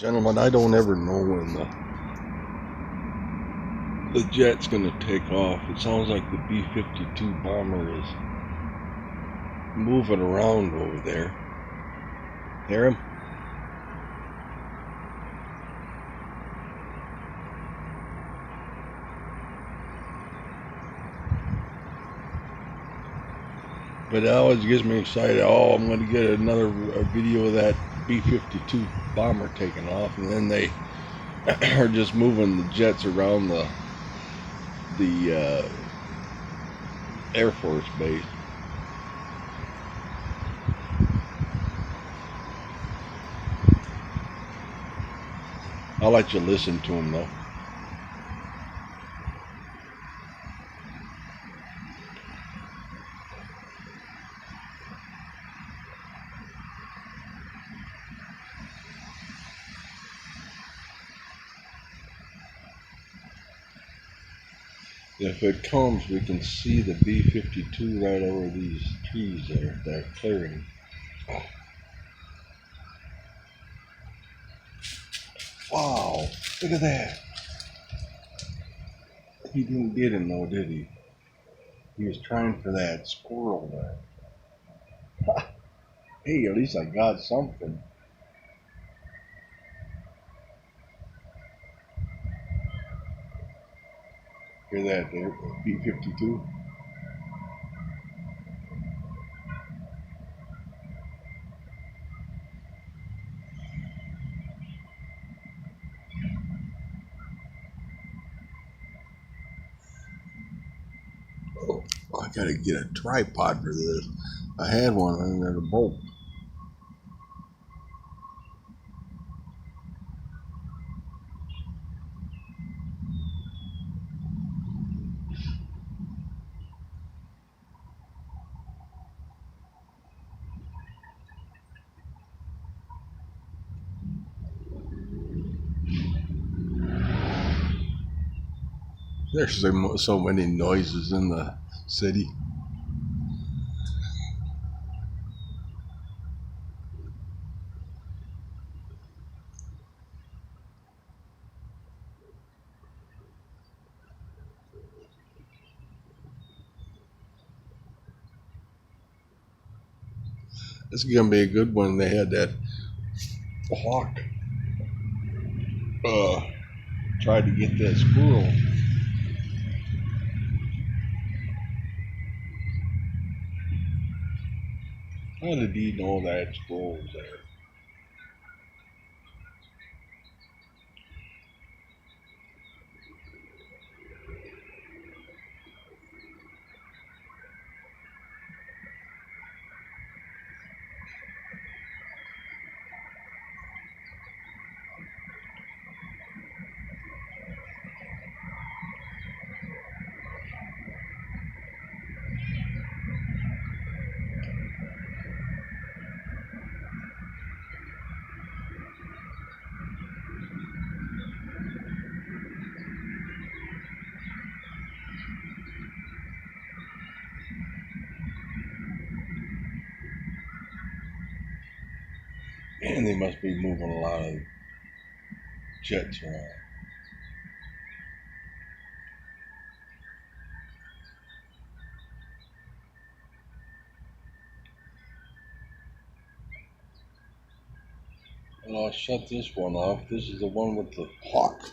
Gentlemen, I don't ever know when the jet's gonna take off. It sounds like the B52 bomber is moving around over there. Hear him? But it always gets me excited. Oh, I'm going to get another video of that B-52 bomber taking off, and then they are just moving the jets around the Air Force base. I'll let you listen to them though. If it comes, we can see the B-52 right over these trees there, that clearing. Wow, look at that. He didn't get him though, did he? He was trying for that squirrel there. Hey, at least I got something. Hear that there, B-52? Oh, I gotta get a tripod for this. I had one under the boat. There's so many noises in the city. This is gonna be a good one. They had that hawk tried to get that squirrel. How did he know that squirrel was there? And they must be moving a lot of jets around. Well, I'll shut this one off. This is the one with the hawk.